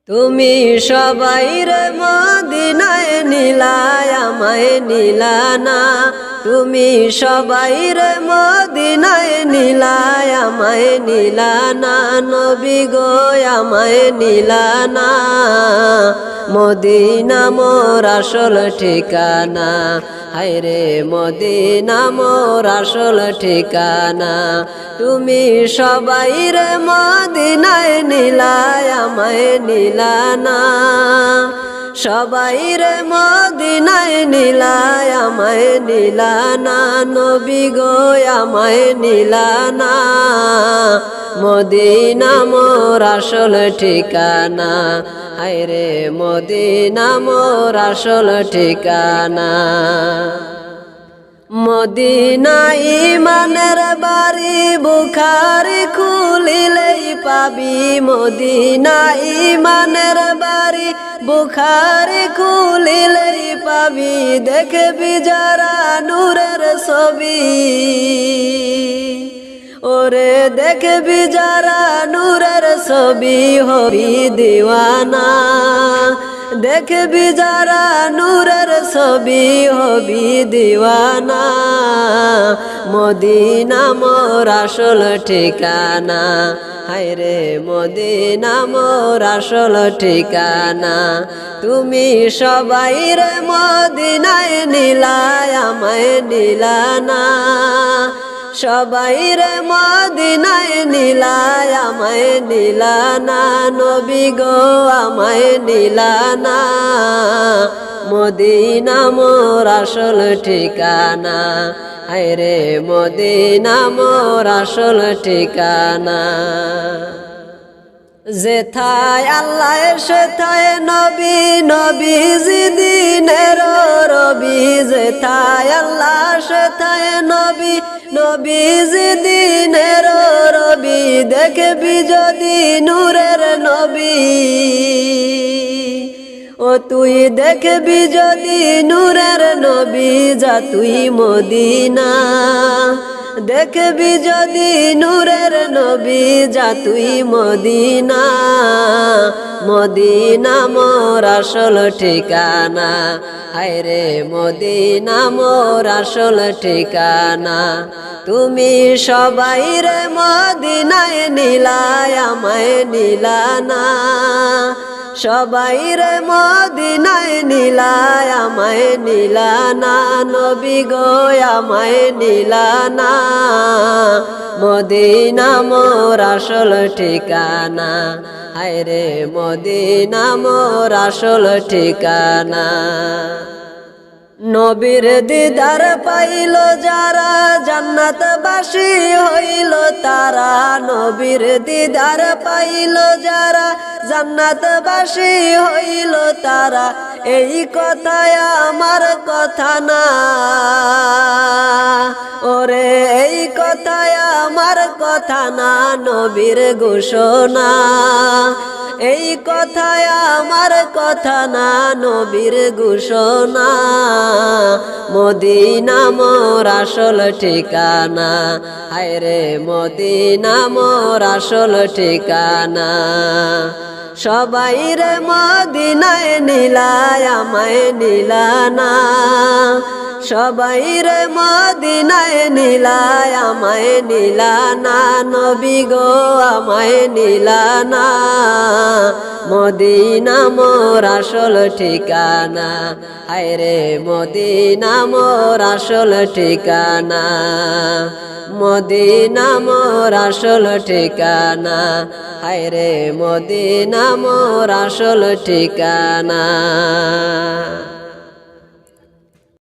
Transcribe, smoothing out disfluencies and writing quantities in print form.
তুমি সবাইর মদিনায় নিলায় আমায় নিলানা, তুমি সবাইর মদিনায় নিলায় আমায় নিলানা, নবী গো আমায় নিলানা। মদিনা মোর আসল ঠিকানা, হায়রে মদিনা মোর আসল ঠিকানা। তুমি সবাইর মদিনায় নিলায় আমায় নিলানা, সবাইর মদিনায় নিলায় আমায় নিলানা, নবী গো আমায় নিলানা। মদিনা মোর আসল ঠিকানা, হায়রে মদিনা মোর আসল ঠিকানা। মদিনা ইমানের বাড়ি, বুখারি খুলিলেই পাবি। মদিনা ইমানের বাড়ি, বুখারি খুলিলেই পাবি। দেখবি যারা নূরের ছবি, ওরে দেখবি যারা নূরের ছবি হবি দিওয়ানা। দেখবি যারা নূরের ছবি হবি দিওয়ানা। মদিনা মোর আসল ঠিকানা, হায়রে মদিনা মোর আসল ঠিকানা। তুমি সবাইর মদিনায় নিলায় আমায় নিলানা, সবাইর মদিনায় নিলায় আমায় নিলানা, নবী গো আমায় নিলানা। মদিনা মোর আসল ঠিকানা, হায়রে মদিনা মোর আসল ঠিকানা। যেথায় আল্লাহ সেথায় নবী, নবীজি দিনের রবি। যেথায় আল্লাহ সেথায় নবী, নবীজি দিনের রবি। দেখবি যদি নূরের নবী, ও তুই দেখবি যদি নূরের নবী, যা তুই মদিনা। দেখবি যদি নূরের নবী, যা তুই মদিনা। মদিনা মোর আসল ঠিকানা, হায়রে মদিনা মোর আসল ঠিকানা। তুমি সবাইর মদিনায় নিলায় আমায় নিলানা, সবাইর মদিনায় নিলায় আমায় নিলানা, নবী গো আমায় নিলানা। মদিনা মোর আসল ঠিকানা, হায়রে মদিনা মোর আসল ঠিকানা। নবীর দিদার পাইল যারা, জান্নাতবাসী হইল তারা। নবীর দিদার পাইল যারা, জান্নাতবাসী হইল তারা। এই কথায় আমার কথা না, ওরে এই কথায় আমার কথা না, নবীর ঘোষণা। এই কথায় আমার কথা না, নবীর ঘোষণা। মদিনা মোর আসল ঠিকানা, হায়রে মদিনা মোর আসল ঠিকানা। সবাইর মদিনায় নিলায় আমায় নিলানা, সবাইর মদিনায় নিলায় আমায় নিলানা, নবী গো আমায় নিলানা। মদিনা মোর আসল ঠিকানা, হায়রে মদিনা মোর আসল ঠিকানা। মদিনা মোর আসল ঠিকানা, হায়রে মদিনা মোর আসল ঠিকানা।